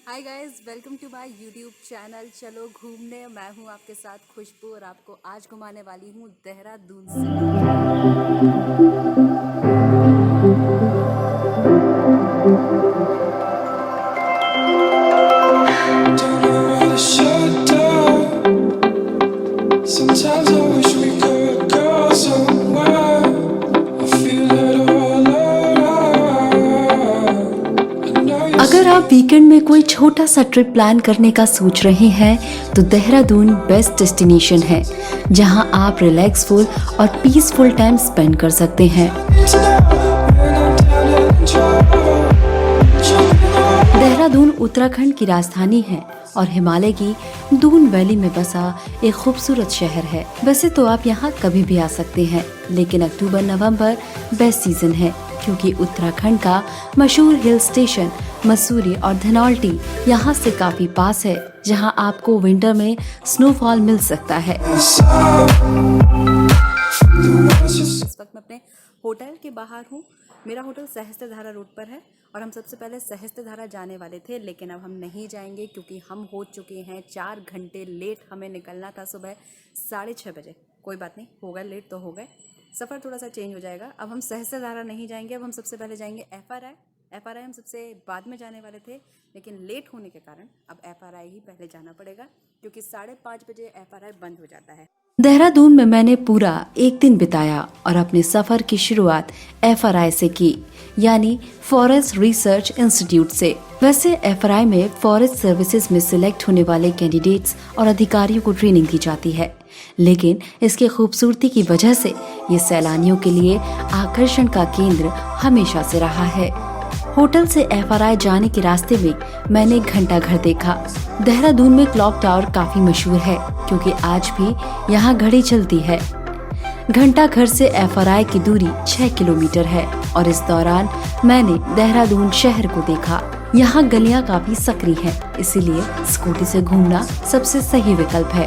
Hi guys, welcome to my YouTube channel. चलो घूमने। मैं हूँ आपके साथ खुशबू और आपको आज घुमाने वाली हूँ देहरादून से। Don't know where to shut down. Sometimes I wish we could go somewhere. I feel it all around. I know you अगर आप वीकेंड में कोई छोटा सा ट्रिप प्लान करने का सोच रहे हैं तो देहरादून बेस्ट डेस्टिनेशन है जहां आप रिलैक्सफुल और पीसफुल टाइम स्पेंड कर सकते हैं। देहरादून उत्तराखंड की राजधानी है और हिमालय की दून वैली में बसा एक खूबसूरत शहर है। वैसे तो आप यहाँ कभी भी आ सकते हैं, लेकिन अक्टूबर नवंबर बेस्ट सीजन है क्योंकि उत्तराखंड का मशहूर हिल स्टेशन मसूरी और धनौल्टी यहाँ से काफी पास है, जहाँ आपको विंटर में स्नोफॉल मिल सकता है। इस वक्त मैं अपने होटल के बाहर हूँ। मेरा होटल सहस्त्रधारा रोड पर है और हम सबसे पहले सहस्त्रधारा जाने वाले थे, लेकिन अब हम नहीं जाएंगे क्योंकि हम हो चुके हैं 4 घंटे लेट। हमें निकलना था सुबह 6:30 बजे। कोई बात नहीं, हो गए लेट तो हो गए। सफ़र थोड़ा सा चेंज हो जाएगा। अब हम सहस्त्रधारा नहीं जाएंगे, अब हम सबसे पहले जाएंगे एफआरआई हम सबसे बाद में जाने वाले थे, लेकिन लेट होने के कारण अब एफआरआई ही पहले जाना पड़ेगा क्योंकि 5:30 बजे एफआरआई बंद हो जाता है। देहरादून में मैंने पूरा एक दिन बिताया और अपने सफर की शुरुआत एफआरआई से की, यानी फॉरेस्ट रिसर्च इंस्टीट्यूट से। वैसे एफआरआई में फॉरेस्ट सर्विसेज में सिलेक्ट होने वाले कैंडिडेट्स और अधिकारियों को ट्रेनिंग दी जाती है, लेकिन इसकी खूबसूरती की वजह से ये सैलानियों के लिए आकर्षण का केंद्र हमेशा से रहा है। होटल से एफआरआई जाने के रास्ते में मैंने घंटा घर देखा। देहरादून में क्लॉक टावर काफी मशहूर है क्योंकि आज भी यहाँ घड़ी चलती है। घंटा घर से एफआरआई की दूरी 6 किलोमीटर है और इस दौरान मैंने देहरादून शहर को देखा। यहाँ गलियाँ काफी सकरी हैं, इसीलिए स्कूटी से घूमना सबसे सही विकल्प है।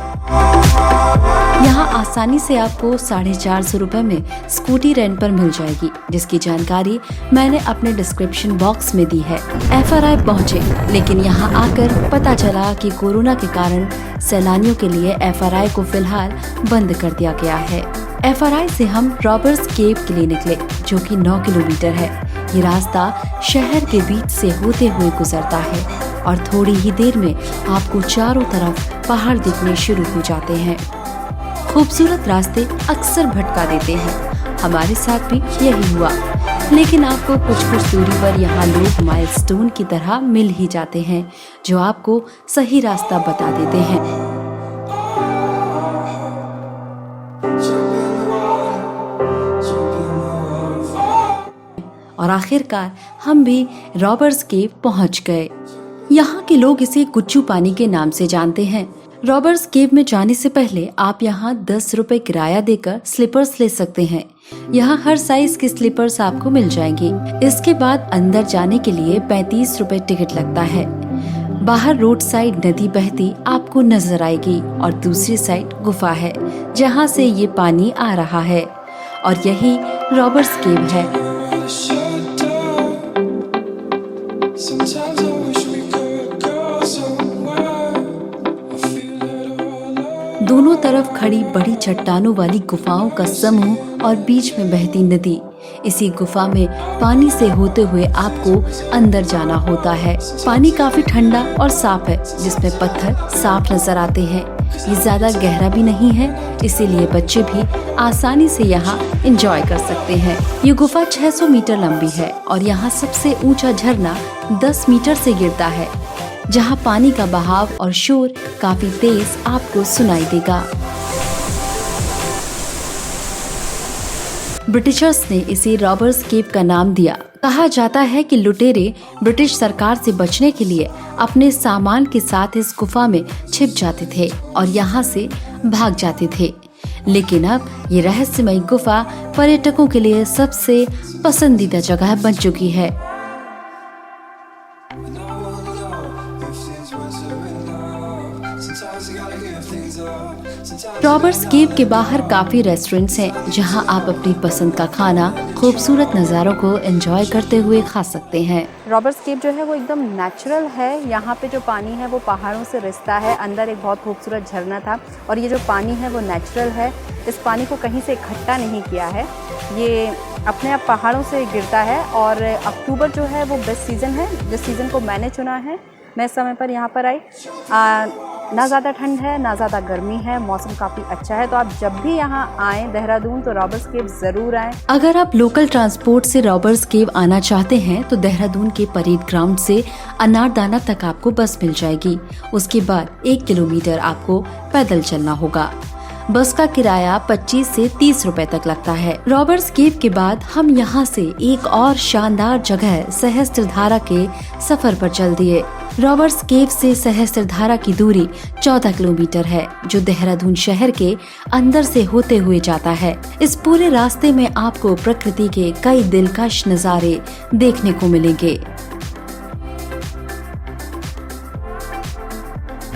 यहाँ आसानी से आपको 450 रुपए में स्कूटी रेंट पर मिल जाएगी, जिसकी जानकारी मैंने अपने डिस्क्रिप्शन बॉक्स में दी है। एफआरआई पहुँचे, लेकिन यहाँ आकर पता चला कि कोरोना के कारण सैलानियों के लिए एफआरआई को फिलहाल बंद कर दिया गया है। एफआरआई से हम रॉबर्ट्स केव के लिए निकले, जो कि 9 किलोमीटर है। ये रास्ता शहर के बीच से होते हुए गुजरता है और थोड़ी ही देर में आपको चारों तरफ पहाड़ दिखने शुरू हो जाते हैं। खूबसूरत रास्ते अक्सर भटका देते हैं, हमारे साथ भी यही हुआ, लेकिन आपको कुछ दूरी पर यहाँ लोग माइलस्टोन की तरह मिल ही जाते हैं जो आपको सही रास्ता बता देते हैं। और आखिरकार हम भी रॉबर्ट्स केव पहुंच गए। यहाँ के लोग इसे गुच्चू पानी के नाम से जानते हैं। रॉबर्ट्स केव में जाने से पहले आप यहाँ 10 रुपए किराया देकर स्लीपर्स ले सकते हैं। यहाँ हर साइज के स्लीपर्स आपको मिल जाएंगे। इसके बाद अंदर जाने के लिए 35 रुपए टिकट लगता है। बाहर रोड साइड नदी बहती आपको नजर आएगी और दूसरी साइड गुफा है जहाँ से ये पानी आ रहा है, और यही रॉबर्ट्स केव है। shut down. Sometimes I wish we could go somewhere. I feel it all around. दोनों तरफ खड़ी बड़ी चट्टानों वाली गुफाओं का समूह और बीच में बहती नदी। इसी गुफा में पानी से होते हुए आपको अंदर जाना होता है। पानी काफी ठंडा और साफ है, जिसमें पत्थर साफ नजर आते हैं। ये ज्यादा गहरा भी नहीं है, इसीलिए बच्चे भी आसानी से यहाँ एंजॉय कर सकते हैं। ये गुफा 600 मीटर लंबी है और यहाँ सबसे ऊंचा झरना 10 मीटर से गिरता है, जहाँ पानी का बहाव और शोर काफी तेज आपको सुनाई देगा। ब्रिटिशर्स ने इसे रॉबर्ट्स केव का नाम दिया। कहा जाता है कि लुटेरे ब्रिटिश सरकार से बचने के लिए अपने सामान के साथ इस गुफा में छिप जाते थे और यहाँ से भाग जाते थे, लेकिन अब ये रहस्यमयी गुफा पर्यटकों के लिए सबसे पसंदीदा जगह बन चुकी है। And I wanna know if these words are enough. Since I Sometimes you gotta give things up. Sometimes Roberts cave के बाहर काफी रेस्टोरेंट्स हैं जहां आप अपनी पसंद का खाना खूबसूरत नज़ारों को एंजॉय करते हुए खा सकते हैं। रॉबर्ट्स केव जो है वो एकदम नेचुरल है। यहाँ पे जो पानी है वो पहाड़ों से रिसता है। अंदर एक बहुत खूबसूरत झरना था और ये जो पानी है वो नेचुरल है। इस पानी को कहीं से इकट्ठा नहीं किया है, ये अपने आप पहाड़ों से गिरता है। और अक्टूबर जो है वो बेस्ट सीज़न है, जिस सीज़न को मैंने चुना है। मैं इस समय पर यहाँ पर आई, ना ज़्यादा ठंड है ना ज़्यादा गर्मी है, मौसम काफ़ी अच्छा है। तो आप जब भी यहाँ आएँ देहरादून तो रॉबर्ट्स केव ज़रूर आएँ। अगर आप लोकल ट्रांसपोर्ट से रॉबर्ट्स केव आना चाहते हैं तो देहरादून के परेड ग्राउंड से अनारदाना तक आपको बस मिल जाएगी। उसके बाद 1 किलोमीटर आपको पैदल चलना होगा। बस का किराया 25 से 30 रुपए तक लगता है। रॉबर्ट्स केव के बाद हम यहाँ से एक और शानदार जगह सहस्त्रधारा के सफर पर चल दिए। रॉबर्ट्स केव से सहस्त्रधारा की दूरी 14 किलोमीटर है, जो देहरादून शहर के अंदर से होते हुए जाता है। इस पूरे रास्ते में आपको प्रकृति के कई दिलकश नज़ारे देखने को मिलेंगे।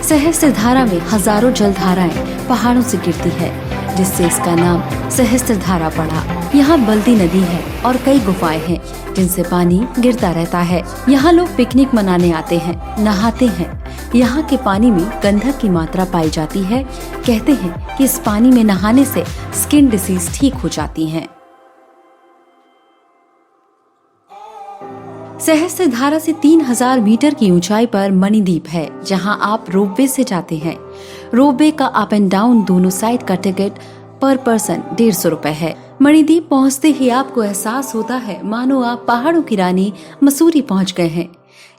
सहस्त्रधारा में हजारों जलधाराएं पहाड़ों से गिरती है, जिससे इसका नाम सहस्त्रधारा पड़ा। यहाँ बल्दी नदी है और कई गुफाएं हैं जिनसे पानी गिरता रहता है। यहाँ लोग पिकनिक मनाने आते हैं, नहाते हैं। यहाँ के पानी में गंधक की मात्रा पाई जाती है। कहते हैं कि इस पानी में नहाने से स्किन डिसीज ठीक हो जाती हैं। सहस्त्रधारा से 3000 मीटर की ऊंचाई पर मणिद्वीप है, जहां आप रोपवे से जाते हैं। रोपवे का अप एंड डाउन दोनों साइड का टिकट पर पर्सन 150 रुपए है। मणिद्वीप पहुंचते ही आपको एहसास होता है मानो आप पहाड़ों की रानी मसूरी पहुंच गए हैं।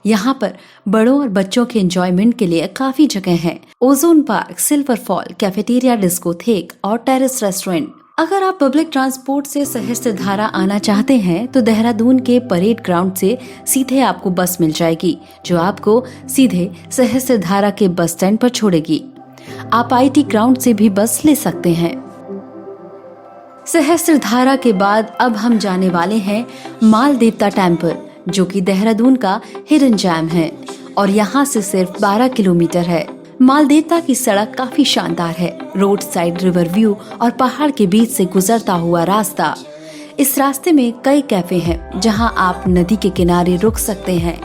यहाँ पर बड़ों और बच्चों के एंजॉयमेंट के लिए काफी जगह हैं। Ozone park, silver fall, cafeteria, discotheque और टेरेस रेस्टोरेंट। अगर आप पब्लिक ट्रांसपोर्ट से सहस्त्रधारा आना चाहते हैं तो देहरादून के परेड ग्राउंड से सीधे आपको बस मिल जाएगी, जो आपको सीधे सहस्त्रधारा के बस स्टैंड पर छोड़ेगी। आप आईटी ग्राउंड से भी बस ले सकते हैं। सहस्त्रधारा के बाद अब हम जाने वाले हैं माल देवता टेम्पल, जो कि देहरादून का हिडन जेम है और यहाँ से सिर्फ 12 किलोमीटर है। माल देवता की सड़क काफी शानदार है। रोड साइड रिवर व्यू और पहाड़ के बीच से गुजरता हुआ रास्ता। इस रास्ते में कई कैफे हैं जहां आप नदी के किनारे रुक सकते हैं।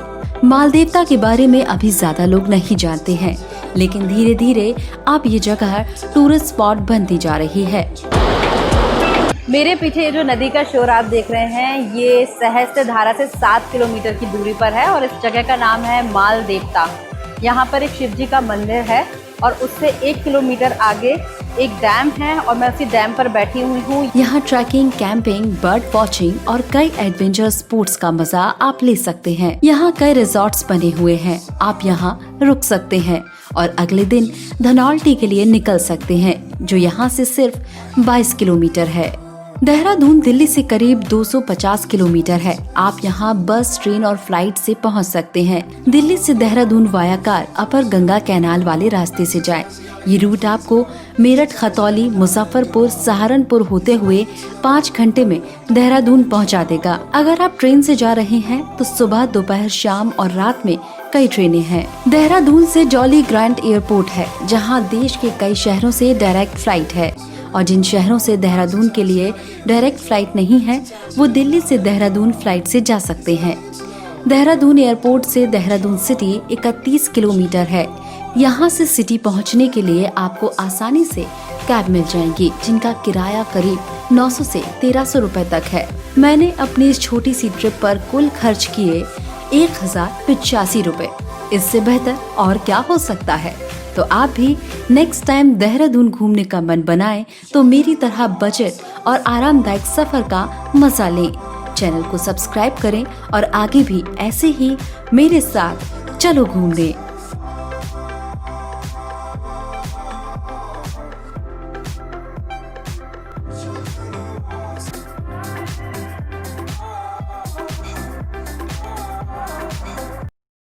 माल देवता के बारे में अभी ज्यादा लोग नहीं जानते हैं, लेकिन धीरे धीरे अब ये जगह टूरिस्ट स्पॉट बनती जा रही है। मेरे पीछे जो नदी का शोर आप देख रहे हैं, ये सहस्त्रधारा से 7 किलोमीटर की दूरी पर है और इस जगह का नाम है माल देवता। यहाँ पर एक शिव जी का मंदिर है और उससे 1 किलोमीटर आगे एक डैम है और मैं उसी डैम पर बैठी हुई हूँ। यहाँ ट्रैकिंग, कैंपिंग, बर्ड वॉचिंग और कई एडवेंचर स्पोर्ट्स का मजा आप ले सकते हैं। यहाँ कई रिजॉर्ट्स बने हुए हैं, आप यहाँ रुक सकते हैं और अगले दिन धनौल्टी के लिए निकल सकते हैं, जो यहाँ से सिर्फ 22 किलोमीटर है। देहरादून दिल्ली से करीब 250 किलोमीटर है। आप यहाँ बस, ट्रेन और फ्लाइट से पहुँच सकते हैं। दिल्ली से देहरादून वाया कार अपर गंगा कैनाल वाले रास्ते से जाएं। ये रूट आपको मेरठ, खतौली, मुजफ्फरपुर, सहारनपुर होते हुए 5 घंटे में देहरादून पहुँचा देगा। अगर आप ट्रेन से जा रहे हैं तो सुबह, दोपहर, शाम और रात में कई ट्रेनें हैं। देहरादून से जॉली ग्रांट एयरपोर्ट है, जहाँ देश के कई शहरों से डायरेक्ट फ्लाइट है और जिन शहरों से देहरादून के लिए डायरेक्ट फ्लाइट नहीं है, वो दिल्ली से देहरादून फ्लाइट से जा सकते हैं। देहरादून एयरपोर्ट से देहरादून सिटी 31 किलोमीटर है। यहाँ से सिटी पहुँचने के लिए आपको आसानी से कैब मिल जाएंगी, जिनका किराया करीब 900 से 1300 रुपए तक है। मैंने अपनी इस छोटी सी ट्रिप पर कुल खर्च किए 1085 रुपए। इससे बेहतर और क्या हो सकता है। तो आप भी नेक्स्ट टाइम देहरादून घूमने का मन बनाएं तो मेरी तरह बजट और आरामदायक सफर का मजा लें। चैनल को सब्सक्राइब करें और आगे भी ऐसे ही मेरे साथ चलो घूमने।